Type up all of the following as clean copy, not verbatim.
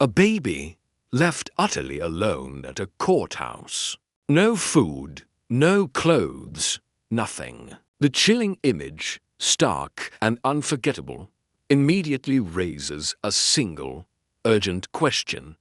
A baby left utterly alone at a courthouse. No food, no clothes, nothing. The chilling image, stark and unforgettable, immediately raises a single, urgent question.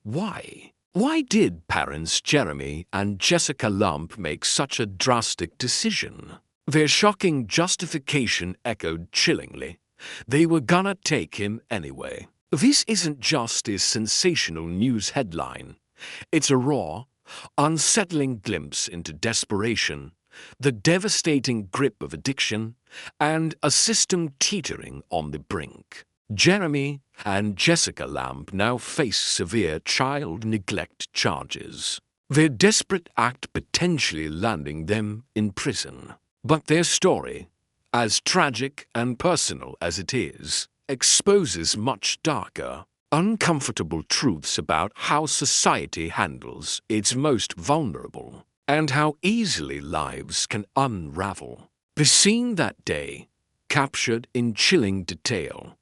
Why? Why did parents Jeremy and Jessica Lump make such a drastic decision? Their shocking justification echoed chillingly. They were gonna take him anyway. This isn't just a sensational news headline. It's a raw, unsettling glimpse into desperation, the devastating grip of addiction, and a system teetering on the brink. Jeremy and Jessica Lamb now face severe child neglect charges, their desperate act potentially landing them in prison. But their story, as tragic and personal as it is, exposes much darker, uncomfortable truths about how society handles its most vulnerable, and how easily lives can unravel. The scene that day, captured in chilling detail,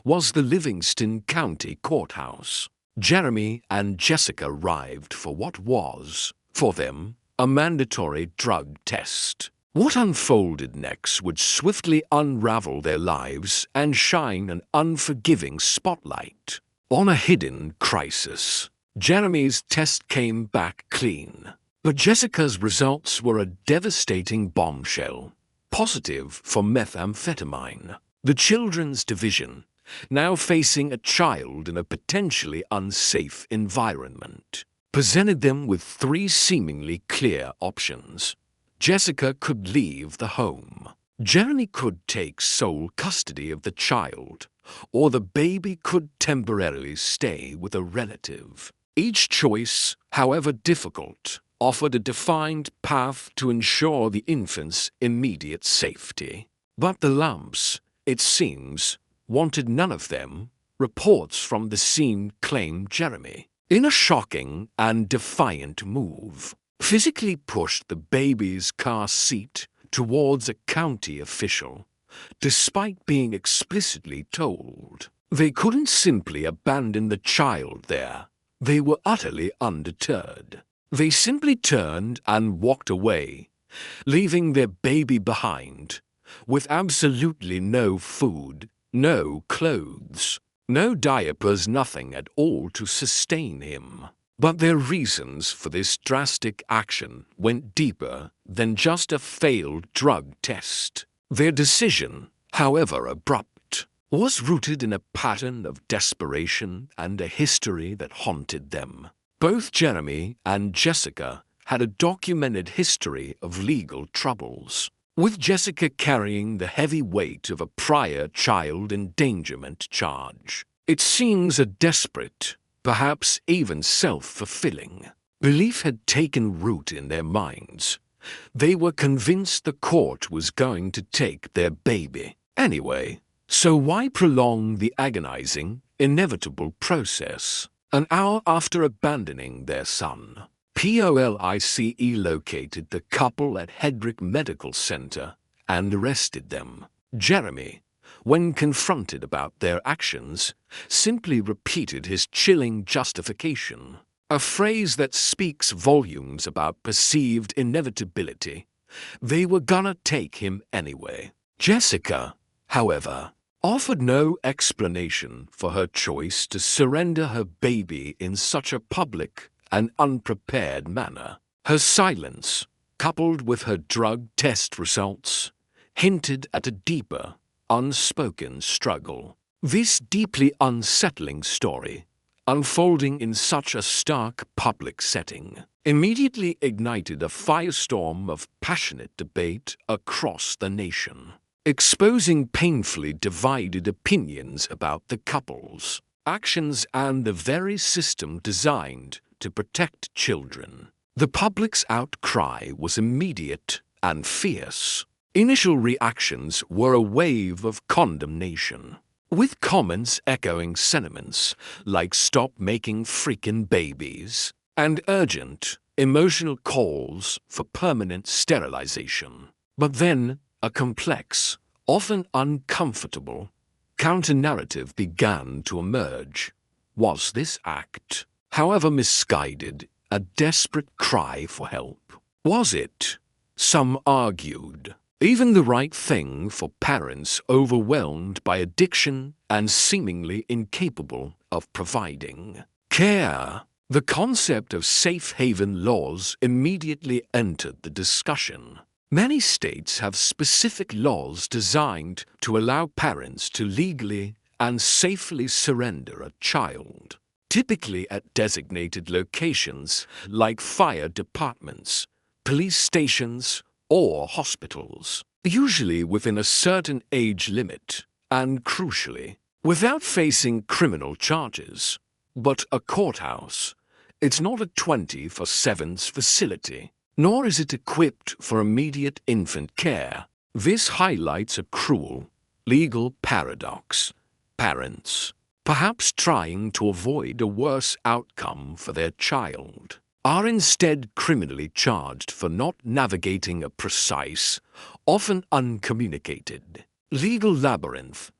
was the Livingston County Courthouse. Jeremy and Jessica arrived for what was, for them, a mandatory drug test. What unfolded next would swiftly unravel their lives and shine an unforgiving spotlight on a hidden crisis. Jeremy's test came back clean, but Jessica's results were a devastating bombshell, positive for methamphetamine. The Children's Division, now facing a child in a potentially unsafe environment, presented them with three seemingly clear options. Jessica could leave the home. Jeremy could take sole custody of the child, or the baby could temporarily stay with a relative. Each choice, however difficult, offered a defined path to ensure the infant's immediate safety. But the Lumps, it seems, wanted none of them. Reports from the scene claimed Jeremy, in a shocking and defiant move, physically pushed the baby's car seat towards a county official, despite being explicitly told they couldn't simply abandon the child there. They were utterly undeterred. They simply turned and walked away, leaving their baby behind, with absolutely no food, no clothes, no diapers, nothing at all to sustain him. But their reasons for this drastic action went deeper than just a failed drug test. Their decision, however abrupt, was rooted in a pattern of desperation and a history that haunted them. Both Jeremy and Jessica had a documented history of legal troubles, with Jessica carrying the heavy weight of a prior child endangerment charge. It seems a desperate, perhaps even self-fulfilling belief had taken root in their minds. They were convinced the court was going to take their baby anyway, so why prolong the agonizing, inevitable process? An hour after abandoning their son, police located the couple at Hedrick Medical Center and arrested them. Jeremy, when confronted about their actions, simply repeated his chilling justification, a phrase that speaks volumes about perceived inevitability. They were gonna take him anyway. Jessica, however, offered no explanation for her choice to surrender her baby in such a public and unprepared manner. Her silence, coupled with her drug test results, hinted at a deeper, unspoken struggle. This deeply unsettling story, unfolding in such a stark public setting, immediately ignited a firestorm of passionate debate across the nation, exposing painfully divided opinions about the couple's actions and the very system designed to protect children. The public's outcry was immediate and fierce. Initial reactions were a wave of condemnation, with comments echoing sentiments like "stop making freaking babies" and urgent, emotional calls for permanent sterilization. But then, a complex, often uncomfortable, counter-narrative began to emerge. Was this act, however misguided, a desperate cry for help? Was it, some argued, even the right thing for parents overwhelmed by addiction and seemingly incapable of providing care? The concept of safe haven laws immediately entered the discussion. Many states have specific laws designed to allow parents to legally and safely surrender a child, typically at designated locations like fire departments, police stations, or hospitals, usually within a certain age limit and, crucially, without facing criminal charges. But a courthouse, it's not a 24/7 facility, nor is it equipped for immediate infant care. This highlights a cruel, legal paradox. Parents, perhaps trying to avoid a worse outcome for their child, are instead criminally charged for not navigating a precise, often uncommunicated, legal labyrinth.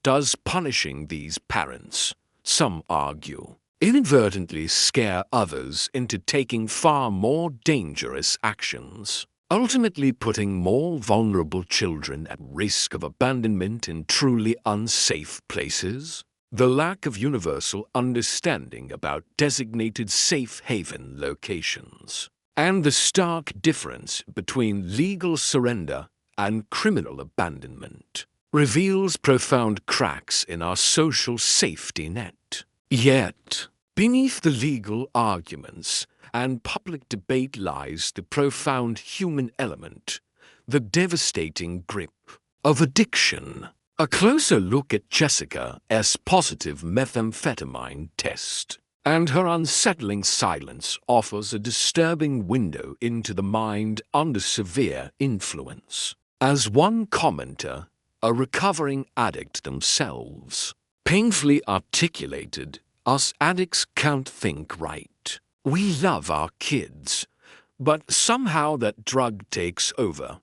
Does punishing these parents, some argue, inadvertently scare others into taking far more dangerous actions, ultimately putting more vulnerable children at risk of abandonment in truly unsafe places? The lack of universal understanding about designated safe haven locations, and the stark difference between legal surrender and criminal abandonment, reveals profound cracks in our social safety net. Yet, beneath the legal arguments and public debate lies the profound human element, the devastating grip of addiction. A closer look at Jessica's positive methamphetamine test and her unsettling silence offers a disturbing window into the mind under severe influence. As one commenter, a recovering addict themselves, painfully articulated, "Us addicts can't think right. We love our kids, but somehow that drug takes over,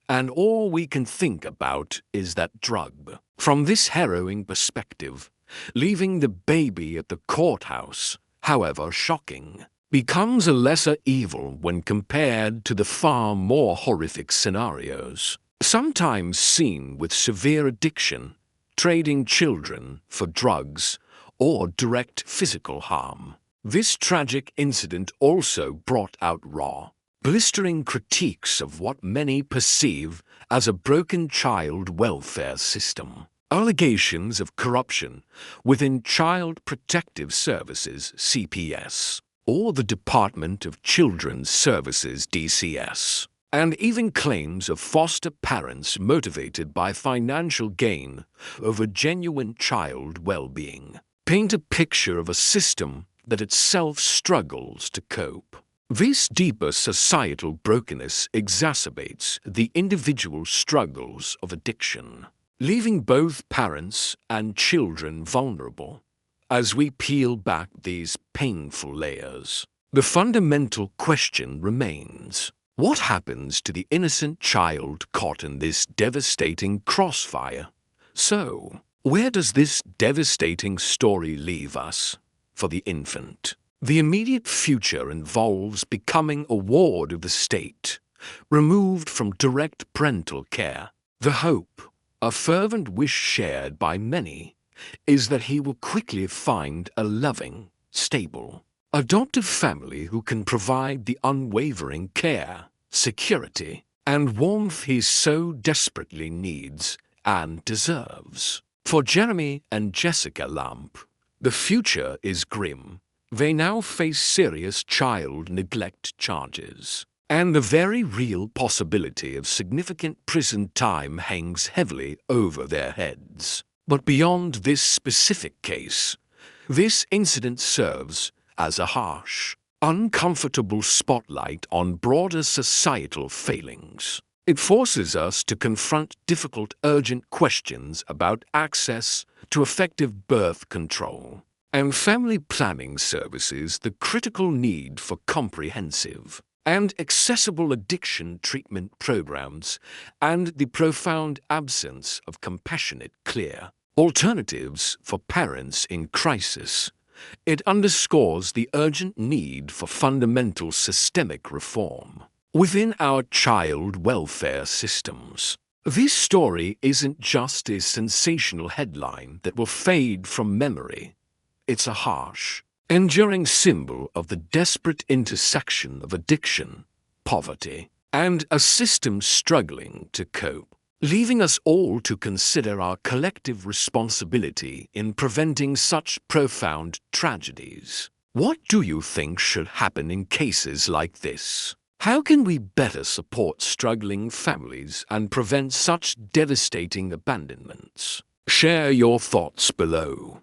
and all we can think about is that drug." From this harrowing perspective, leaving the baby at the courthouse, however shocking, becomes a lesser evil when compared to the far more horrific scenarios sometimes seen with severe addiction, trading children for drugs, or direct physical harm. This tragic incident also brought out raw, blistering critiques of what many perceive as a broken child welfare system. Allegations of corruption within Child Protective Services (CPS) or the Department of Children's Services (DCS), and even claims of foster parents motivated by financial gain over genuine child well-being, paint a picture of a system that itself struggles to cope. This deeper societal brokenness exacerbates the individual struggles of addiction, leaving both parents and children vulnerable. As we peel back these painful layers, the fundamental question remains: what happens to the innocent child caught in this devastating crossfire? So, where does this devastating story leave us? For the infant, the immediate future involves becoming a ward of the state, removed from direct parental care. The hope, a fervent wish shared by many, is that he will quickly find a loving, stable, adoptive family who can provide the unwavering care, security, and warmth he so desperately needs and deserves. For Jeremy and Jessica Lamp, the future is grim. They now face serious child neglect charges, and the very real possibility of significant prison time hangs heavily over their heads. But beyond this specific case, this incident serves as a harsh, uncomfortable spotlight on broader societal failings. It forces us to confront difficult, urgent questions about access to effective birth control and family planning services, the critical need for comprehensive and accessible addiction treatment programs, and the profound absence of compassionate, clear alternatives for parents in crisis. It underscores the urgent need for fundamental systemic reform within our child welfare systems. This story isn't just a sensational headline that will fade from memory. It's a harsh, enduring symbol of the desperate intersection of addiction, poverty, and a system struggling to cope, leaving us all to consider our collective responsibility in preventing such profound tragedies. What do you think should happen in cases like this? How can we better support struggling families and prevent such devastating abandonments? Share your thoughts below.